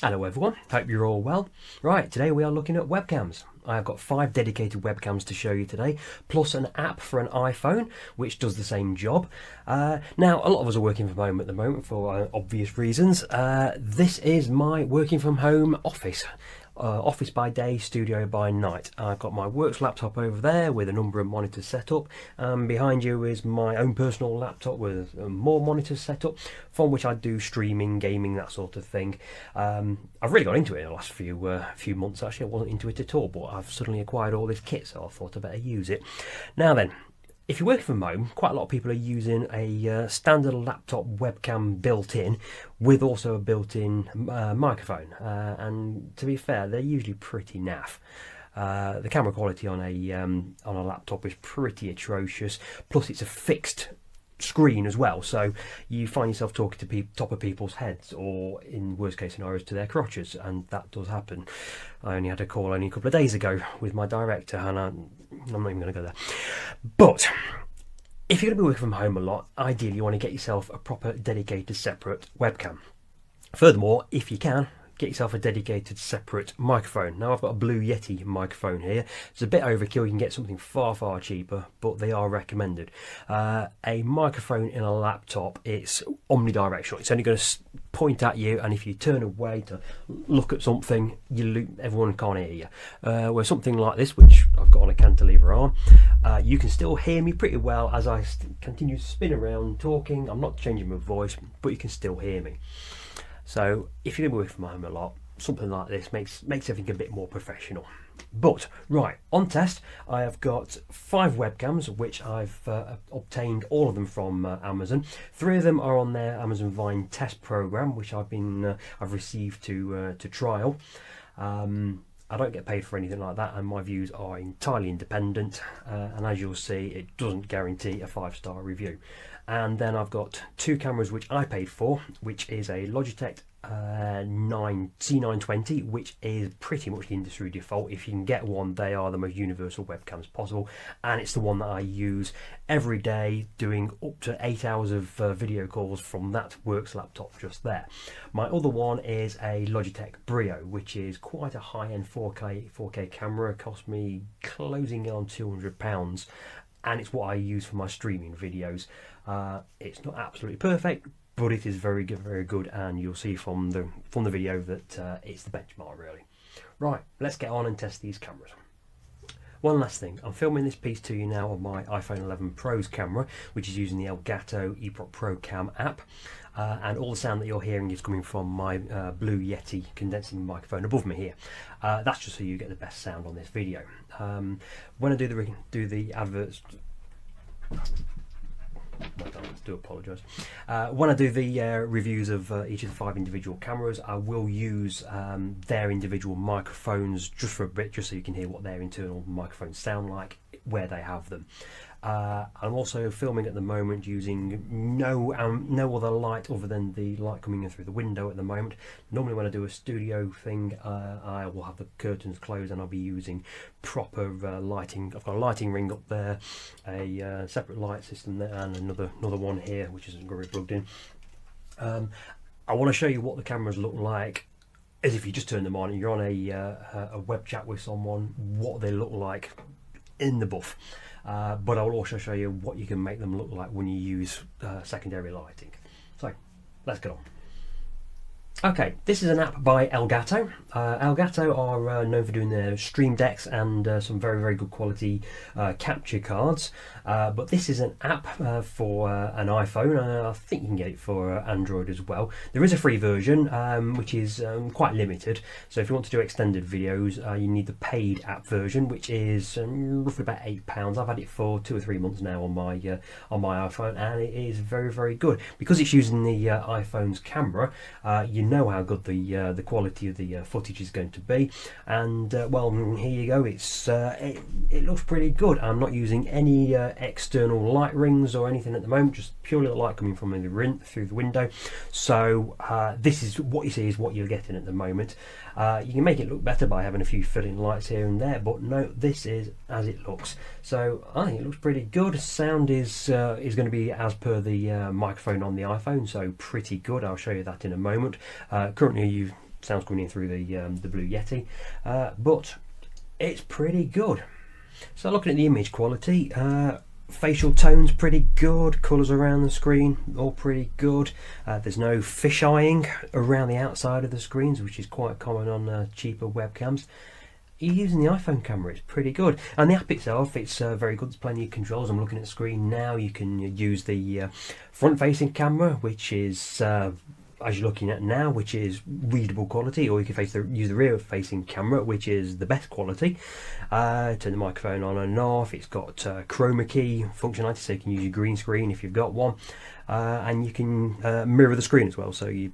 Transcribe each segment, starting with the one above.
Hello everyone, hope you're all well. Right, today we are looking at webcams. I've got 5 dedicated webcams to show you today, plus an app for an iPhone which does the same job. Now, a lot of us are working from home at the moment for obvious reasons. This is my working from home office. Office by day, studio by night. I've got my works laptop over there with a number of monitors set up. Behind you is my own personal laptop with more monitors set up, from which I do streaming, gaming, that sort of thing. I've really got into it in the last few months. Actually, I wasn't into it at all, but I've suddenly acquired all this kit, so I thought I'd better use it. Now then, if you're working from home, quite a lot of people are using a standard laptop webcam built in, with also a built-in microphone. And to be fair, they're usually pretty naff. The camera quality on a laptop is pretty atrocious. Plus, it's a fixed screen as well, so you find yourself talking to top of people's heads, or in worst case scenarios to their crotches, and that does happen. I only had a call only a couple of days ago with my director, and I'm not even going to go there. But if you're going to be working from home a lot, ideally you want to get yourself a proper dedicated separate webcam. Furthermore, if you can, get yourself a dedicated separate microphone. Now I've got a Blue Yeti microphone here. It's a bit overkill. You can get something far cheaper, but they are recommended. A microphone in a laptop, it's omnidirectional. It's only going to point at you, and if you turn away to look at something, everyone can't hear you. Whereas something like this, which I've got on a cantilever arm, you can still hear me pretty well as I continue to spin around talking. I'm not changing my voice, but you can still hear me. So if you're going to be working from home a lot, something like this makes everything a bit more professional. But right, on test, I have got 5 webcams which I've obtained, all of them from Amazon. 3 of them are on their Amazon Vine test program, which I've received to trial. I don't get paid for anything like that, and my views are entirely independent, and as you'll see, it doesn't guarantee a 5-star review. And then I've got 2 cameras which I paid for, which is a Logitech C920, which is pretty much the industry default. If you can get one, they are the most universal webcams possible, and it's the one that I use every day, doing up to 8 hours of video calls from that works laptop just there. My other one is a Logitech Brio, which is quite a high-end 4K camera. It cost me closing in on £200, and it's what I use for my streaming videos. It's not absolutely perfect, but it is very good, and you'll see from the video that it's the benchmark really. Right, let's get on and test these cameras. One last thing, I'm filming this piece to you now on my iPhone 11 Pro's camera, which is using the Elgato eProc Pro Cam app, and all the sound that you're hearing is coming from my Blue Yeti condensing microphone above me here. That's just so you get the best sound on this video. When I do the adverts, I do apologise. When I do the reviews of each of the 5 individual cameras, I will use their individual microphones just for a bit, just so you can hear what their internal microphones sound like, where they have them. I'm also filming at the moment using no other light other than the light coming in through the window at the moment. Normally when I do a studio thing, I will have the curtains closed and I'll be using proper lighting. I've got a lighting ring up there, a separate light system there, and another one here which isn't going to be plugged in. I want to show you what the cameras look like as if you just turn them on and you're on a web chat with someone, what they look like in the buff. But I'll also show you what you can make them look like when you use secondary lighting. So let's get on. Okay, this is an app by Elgato. Elgato are known for doing their stream decks and some very good quality capture cards. But this is an app for an iPhone. I think you can get it for Android as well. There is a free version, which is quite limited. So if you want to do extended videos, you need the paid app version, which is roughly about £8. I've had it for 2 or 3 months now on my iPhone, and it is very good because it's using the iPhone's camera. You know how good the quality of the footage is going to be, and well, here you go. It looks pretty good. I'm not using any external light rings or anything at the moment, just purely the light coming from through the window. So this is what you see is what you're getting at the moment. You can make it look better by having a few fill-in lights here and there, but no, this is as it looks. So I think it looks pretty good. Sound is going to be as per the microphone on the iPhone, so pretty good. I'll show you that in a moment. Currently sound's coming in through the Blue Yeti, but it's pretty good. So looking at the image quality, facial tone's pretty good, colours around the screen all pretty good. There's no fisheyeing around the outside of the screens, which is quite common on cheaper webcams. Using the iPhone camera, it's pretty good, and the app itself, it's very good. There's plenty of controls. I'm looking at the screen now. You can use the front-facing camera, which is as you're looking at now, which is readable quality, or you can use the rear-facing camera, which is the best quality. Turn the microphone on and off. It's got chroma key functionality, so you can use your green screen if you've got one, and you can mirror the screen as well, so it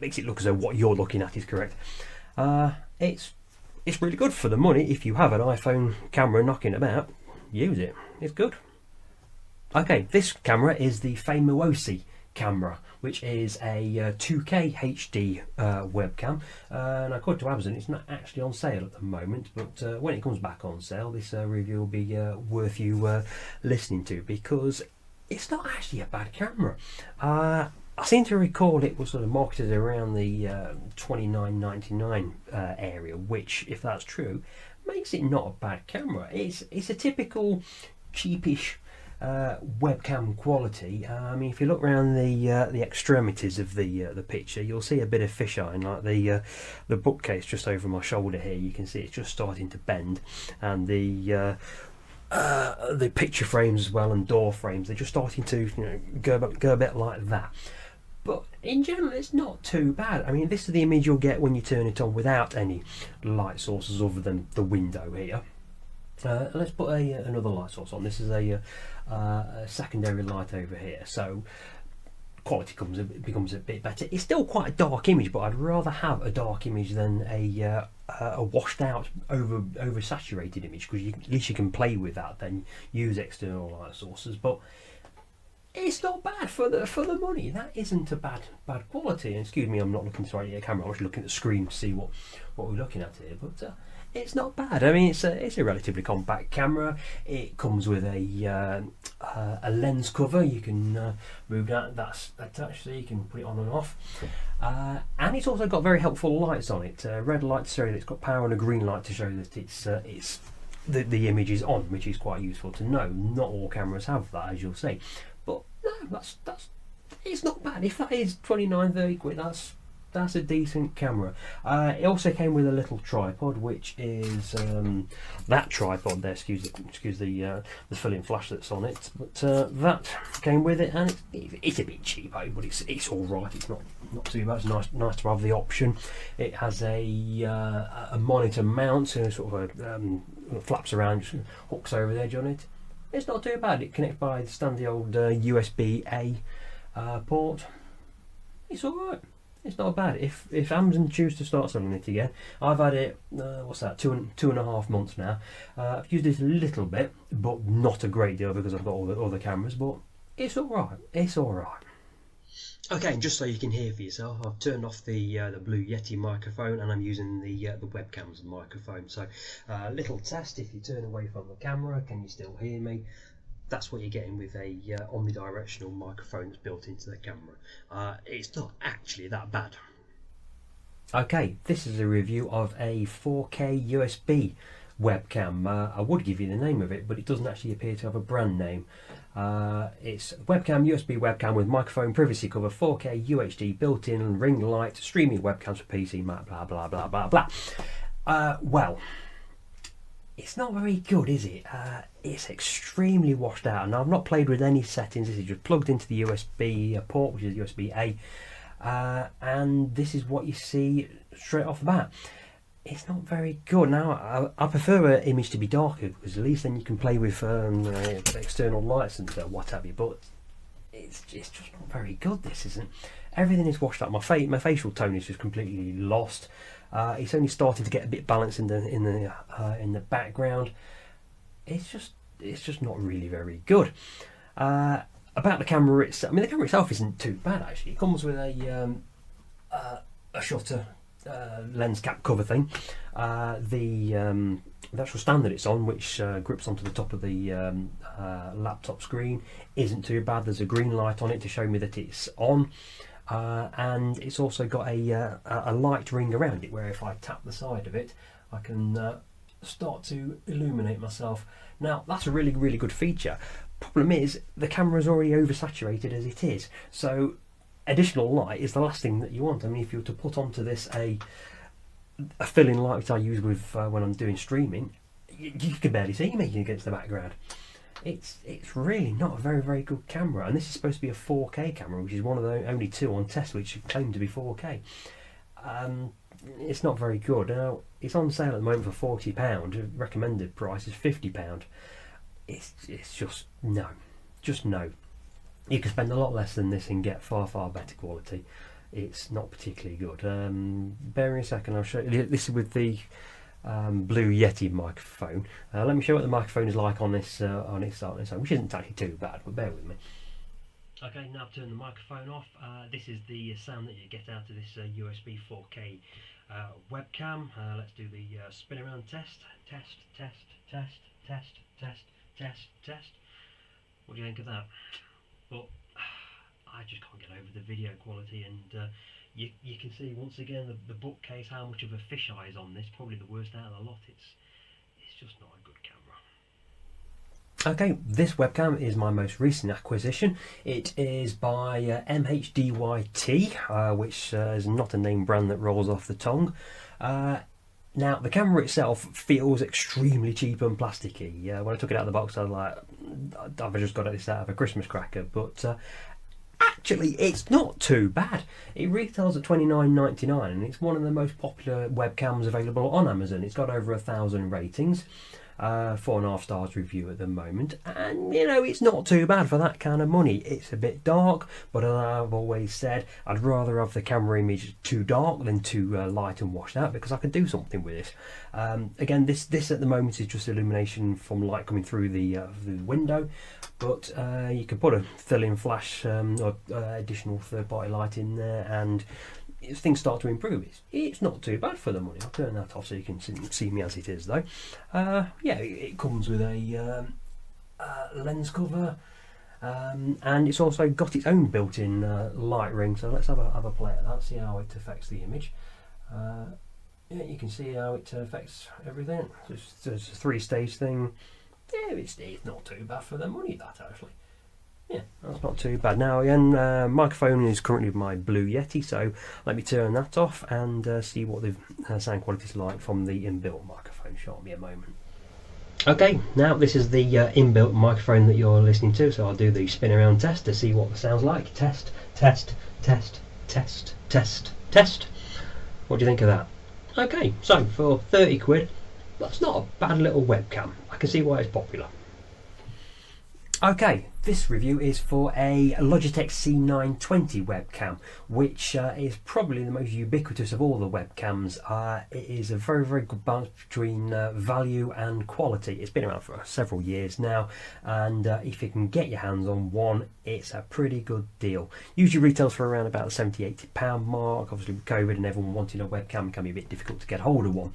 makes it look as though what you're looking at is correct. It's really good for the money. If you have an iPhone camera knocking about, use it. It's good. Okay, this camera is the Fameosi camera, which is a 2K HD webcam, and according to Amazon it's not actually on sale at the moment, but when it comes back on sale, this review will be worth you listening to, because it's not actually a bad camera. I seem to recall it was sort of marketed around the $29.99 area, which, if that's true, makes it not a bad camera. It's a typical cheapish webcam quality. I mean, if you look around the extremities of the picture, you'll see a bit of fisheye, like the bookcase just over my shoulder here. You can see it's just starting to bend, and the picture frames as well, and door frames, they're just starting to go a bit like that. But in general, it's not too bad. I mean, this is the image you'll get when you turn it on without any light sources other than the window here. Let's put another light source on. This is a secondary light over here, so quality becomes a bit better. It's still quite a dark image, but I'd rather have a dark image than a washed out, oversaturated image, because at least you can play with that, then use external light sources. But it's not bad for the money. That isn't a bad quality. And excuse me, I'm not looking straight at the camera. I'm actually looking at the screen to see what we're looking at here. But it's not bad. I mean, it's a relatively compact camera. It comes with a lens cover. You can move that. That's attached, so you can put it on and off. And it's also got very helpful lights on it. Red light to show that it's got power, and a green light to show that it's the image is on, which is quite useful to know. Not all cameras have that, as you'll see. But no, it's not bad. If that is 29-30 quid, that's a decent camera. It also came with a little tripod, which is that tripod there. Excuse the fill-in flash that's on it. But that came with it, and it's a bit cheapo, but it's all right. It's not too bad. It's nice to have the option. It has a monitor mount, so sort of flaps around, just hooks over the edge on it. It's not too bad. It connects by the standard old USB-A port. It's alright. It's not bad. If Amazon choose to start selling it again, I've had it, what's that, two and a half months now. I've used it a little bit, but not a great deal, because I've got all the other cameras, but it's alright. It's alright. Okay, just so you can hear for yourself, I've turned off the Blue Yeti microphone, and I'm using the webcam's microphone. So, little test: if you turn away from the camera, can you still hear me? That's what you're getting with a omnidirectional microphone that's built into the camera. It's not actually that bad. Okay, this is a review of a 4K USB webcam. I would give you the name of it, but it doesn't actually appear to have a brand name. It's webcam, USB webcam with microphone, privacy cover, 4K UHD, built-in ring light, streaming webcams for PC, Mac, blah blah blah blah blah. Well, it's not very good, is it? It's extremely washed out, and I've not played with any settings. This is just plugged into the USB port, which is USB-A, and this is what you see straight off the bat. It's not very good. Now, I prefer an image to be darker, because at least then you can play with external lights and what have you, but it's just not very good, this isn't. Everything is washed out. My facial tone is just completely lost. It's only starting to get a bit balanced in the background. It's just not really very good. About the camera itself, I mean, the camera itself isn't too bad actually. It comes with a shutter lens cap cover thing. The actual stand that it's on, which grips onto the top of the laptop screen, isn't too bad. There's a green light on it to show me that it's on. and it's also got a light ring around it where if I tap the side of it I can start to illuminate myself. Now that's a really, really good feature. Problem is the camera is already oversaturated as it is, so additional light is the last thing that you want. I mean, if you were to put onto this a fill-in light which I use with when I'm doing streaming, you can barely see me against the background. It's really not a very, very good camera, and this is supposed to be a 4K camera, which is one of the only two on test which claim to be 4K. It's not very good. Now it's on sale at the moment for £40. Recommended price is £50. It's just no. You can spend a lot less than this and get far, far better quality. It's not particularly good. Bear me a second, I'll show you. This is with the Blue Yeti microphone. Let me show you what the microphone is like on this which isn't actually too bad, but bear with me. Okay, now I've turned the microphone off. This is the sound that you get out of this USB 4K webcam. Let's do the spin around test. Test. What do you think of that? But I just can't get over the video quality, and you can see once again the bookcase how much of a fisheye is on this. Probably the worst out of the lot. It's just not a good camera. Okay, this webcam is my most recent acquisition. It is by MHDYT, which is not a name brand that rolls off the tongue. Now the camera itself feels extremely cheap and plasticky. When I took it out of the box I was like, I've just got this out of a Christmas cracker, but actually it's not too bad. It retails at $29.99 and it's one of the most popular webcams available on Amazon. It's got over 1,000 ratings. 4.5 stars review at the moment, and you know, it's not too bad for that kind of money. It's a bit dark, but as I've always said, I'd rather have the camera image too dark than too light and washed out, because I could do something with this. Again, this at the moment is just illumination from light coming through the window, but you can put a fill-in flash or additional third-party light in there, and things start to improve. It's not too bad for the money. I'll turn that off so you can see me as it is though. Yeah, it comes with a lens cover, and it's also got its own built-in light ring, so let's have a play at that, see how it affects the image. Yeah, you can see how it affects everything. It's a 3-stage thing. Yeah, it's not too bad for the money, that actually. Yeah, that's not too bad. Now again, microphone is currently with my Blue Yeti, so let me turn that off and see what the sound quality is like from the inbuilt microphone. Show me a moment. Okay, now this is the inbuilt microphone that you're listening to, so I'll do the spin around test to see what the sound's like. Test. What do you think of that? Okay, so for 30 quid, that's not a bad little webcam. I can see why it's popular. Okay, this review is for a Logitech C920 webcam, which is probably the most ubiquitous of all the webcams. It is a very, very good balance between value and quality. It's been around for several years now, and if you can get your hands on one, it's a pretty good deal. Usually retails for around about the £70–80 mark. Obviously with COVID and everyone wanting a webcam, it can be a bit difficult to get hold of one,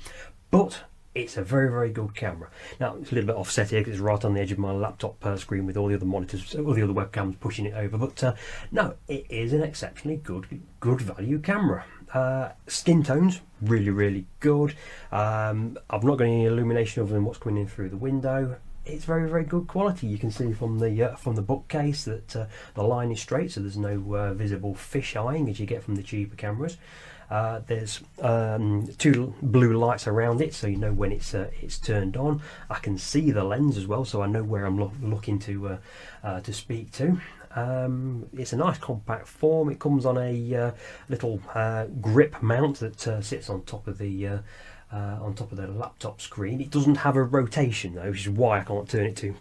but it's a very, very good camera. Now it's a little bit offset here because it's right on the edge of my laptop screen with all the other monitors, all the other webcams pushing it over. But no, it is an exceptionally good value camera. Skin tones really, really good. I've not got any illumination other than what's coming in through the window. It's very, very good quality. You can see from the bookcase that the line is straight, so there's no visible fish eyeing as you get from the cheaper cameras. There's 2 blue lights around it, so you know when it's turned on. I can see the lens as well, so I know where I'm looking to speak to. It's a nice compact form. It comes on a little grip mount that sits on top of the laptop screen. It doesn't have a rotation though, which is why I can't turn it to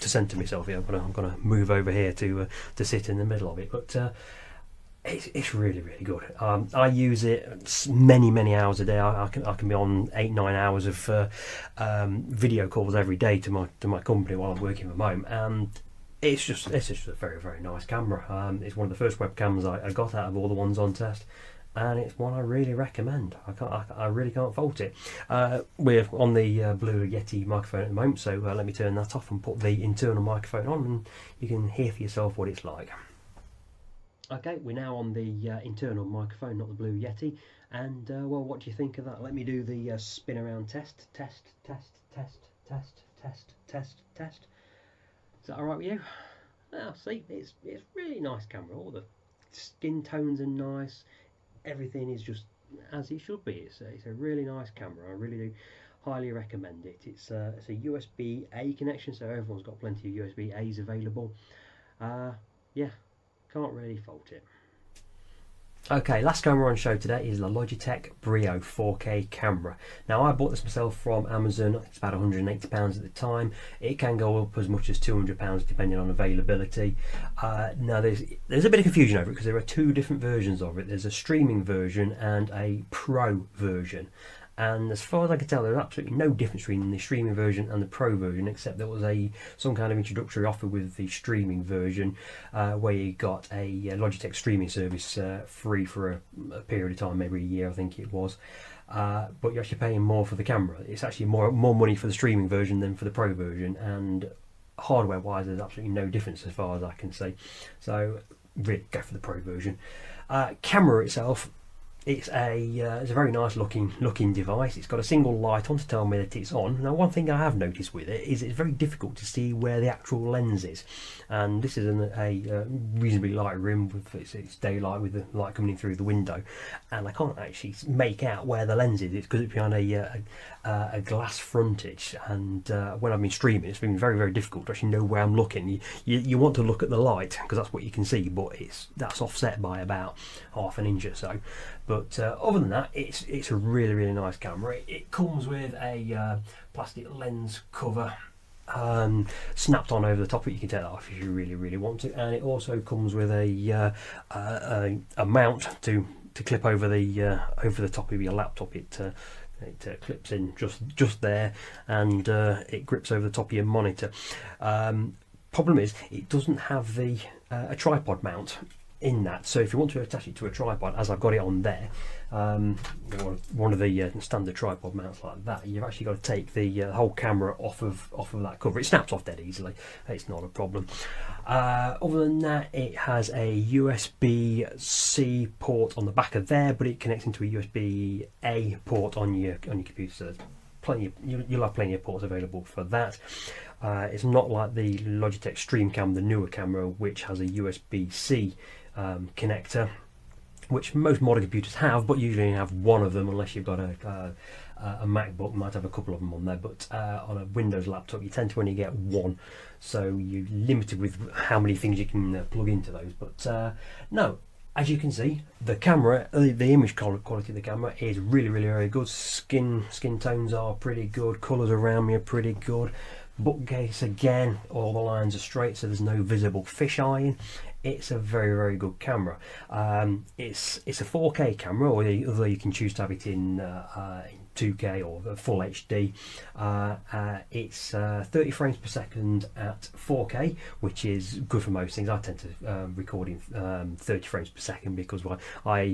centre myself here. I'm going to move over here to sit in the middle of it, but it's really, really good. I use it many hours a day. I can be on 8–9 hours of video calls every day to my company while I'm working from home, and it's just a very, very nice camera. It's one of the first webcams I got out of all the ones on test, and it's one I really recommend. I really can't fault it. We're on the Blue Yeti microphone at the moment, so let me turn that off and put the internal microphone on, and you can hear for yourself what it's like. Okay, we're now on the internal microphone, not the Blue Yeti. And well, what do you think of that? Let me do the spin around test. Test, test, test, test, test, test, test. Is that all right with you? Now, see, it's really nice camera. All the skin tones are nice. Everything is just as it should be. It's a really nice camera. I really do highly recommend it. It's a USB-A connection, so everyone's got plenty of USB-As available. Yeah, can't really fault it. Okay, last camera on show today is the Logitech Brio 4K camera. Now, I bought this myself from Amazon. It's about £180 at the time. It can go up as much as £200 depending on availability. Now, there's a bit of confusion over it because there are two different versions of it. There's a streaming version and a pro version. And as far as I can tell, there's absolutely no difference between the streaming version and the pro version, except there was some kind of introductory offer with the streaming version where you got a Logitech streaming service free for a period of time, maybe a year I think it was. But you're actually paying more for the camera. It's actually more money for the streaming version than for the pro version, and hardware wise there's absolutely no difference as far as I can see. So really go for the pro version. Camera itself, it's a very nice looking device. It's got a single light on to tell me that it's on. Now, one thing I have noticed with it is it's very difficult to see where the actual lens is, and this is a reasonably light room with it's daylight with the light coming in through the window, and I can't actually make out where the lens is. It's because it's behind a glass frontage, and when I've been streaming, it's been very difficult to actually know where I'm looking. You want to look at the light because that's what you can see, but that's offset by about half an inch or so. But other than that, it's a really nice camera. It comes with a plastic lens cover snapped on over the top of it. You can take that off if you really want to, and it also comes with a mount to clip over the top of your laptop. It clips in just there, and it grips over the top of your monitor. Problem is, it doesn't have a tripod mount in that, so if you want to attach it to a tripod, as I've got it on there, one of the standard tripod mounts like that, you've actually got to take the whole camera off of that cover. It snaps off dead easily. It's not a problem. Other than that, it has a USB-C port on the back of there, but it connects into a USB-A port on your computer. So you'll have plenty of ports available for that. It's not like the Logitech StreamCam, the newer camera, which has a USB-C connector, which most modern computers have, but usually you have one of them unless you've got a MacBook. You might have a couple of them on there, but on a Windows laptop you tend to only get one, so you're limited with how many things you can plug into those. But no, as you can see, the camera, the image quality of the camera is really very good. Skin tones are pretty good, colours around me are pretty good. Bookcase, again, all the lines are straight, so there's no visible fisheye. It's a very good camera. It's a 4K camera, although you can choose to have it in 2K or full HD. It's 30 frames per second at 4K, which is good for most things. I tend to record in 30 frames per second because when I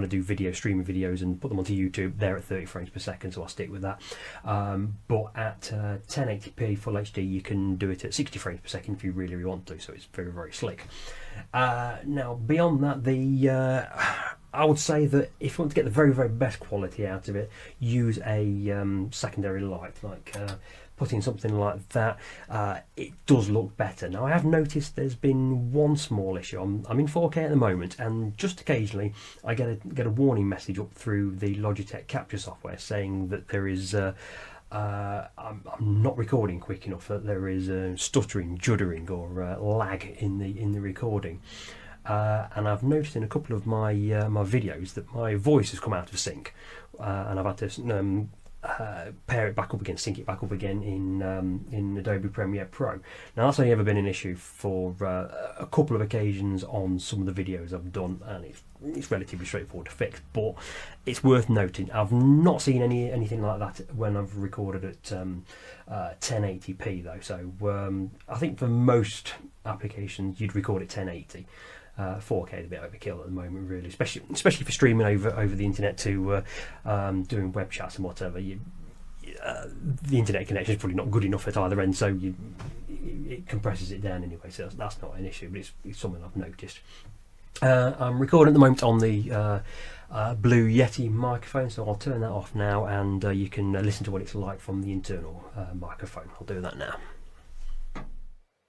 do streaming videos and put them onto YouTube, they're at 30 frames per second, so I stick with that. But at 1080p full HD, you can do it at 60 frames per second if you really want to, so it's very slick. Now, beyond that, I would say that if you want to get the very best quality out of it, use a secondary light, like putting something like that. It does look better. Now, I have noticed there's been one small issue. I'm in 4K at the moment, and just occasionally I get a warning message up through the Logitech capture software saying that there is I'm not recording quick enough, that there is stuttering, juddering, or lag in the recording. And I've noticed in a couple of my videos that my voice has come out of sync, and I've had to pair it back up again, sync it back up again in Adobe Premiere Pro. Now, that's only ever been an issue for a couple of occasions on some of the videos I've done, and it's relatively straightforward to fix. But it's worth noting, I've not seen anything like that when I've recorded at 1080p though. So I think for most applications you'd record at 1080. 4K is a bit overkill at the moment, really, especially for streaming over the internet to doing web chats and whatever. The internet connection is probably not good enough at either end, so it compresses it down anyway. So that's not an issue, but it's something I've noticed. I'm recording at the moment on the Blue Yeti microphone, so I'll turn that off now, and you can listen to what it's like from the internal microphone. I'll do that now.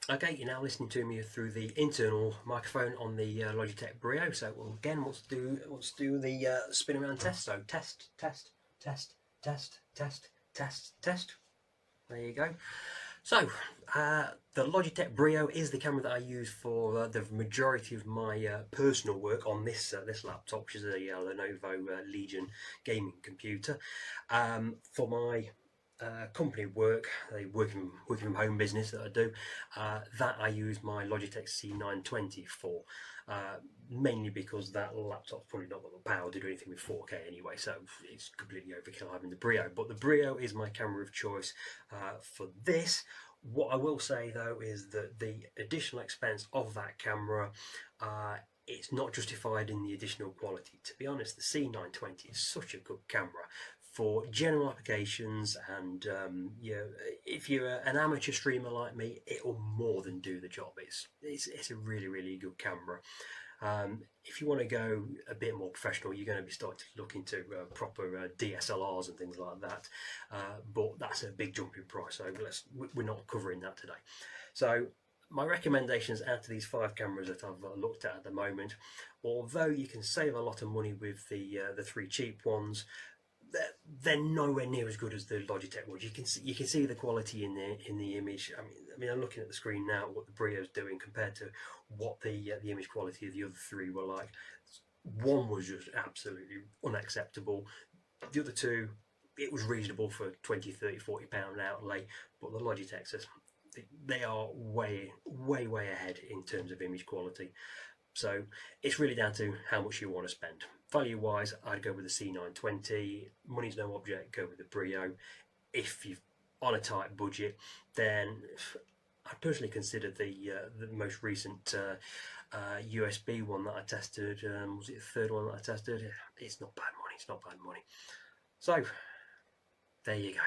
Okay, you're now listening to me through the internal microphone on the Logitech Brio. So again, let's do the spin around test. So test, test, test, test, test, test, test. There you go. So, the Logitech Brio is the camera that I use for the majority of my personal work on this laptop, which is a Lenovo Legion gaming computer. For my company work, the working from home business that I do, that I use my Logitech C920 for. Mainly because that laptop's probably not got the power to do anything with 4K anyway, so it's completely overkill having the Brio. But the Brio is my camera of choice for this. What I will say though is that the additional expense of that camera, it's not justified in the additional quality. To be honest, the C920 is such a good camera for general applications, and if you're an amateur streamer like me, it will more than do the job. It's a really good camera. If you want to go a bit more professional, you're going to be starting to look into proper DSLRs and things like that. But that's a big jump in price, so we're not covering that today. So my recommendations out of these 5 cameras that I've looked at the moment, although you can save a lot of money with the 3 cheap ones, they're nowhere near as good as the Logitech ones. You can see the quality in the image. I mean, I'm looking at the screen now what the Brio's doing compared to what the image quality of the other 3 were like. One was just absolutely unacceptable. The other 2, it was reasonable for 20, 30, 40 pound outlay, but the Logitechs, they are way ahead in terms of image quality. So it's really down to how much you want to spend. Value wise, I'd go with the C920. Money's no object, go with the Brio. If you're on a tight budget, then I personally consider the most recent USB one that I tested. Was it the 3rd one that I tested? It's not bad money. It's not bad money. So there you go.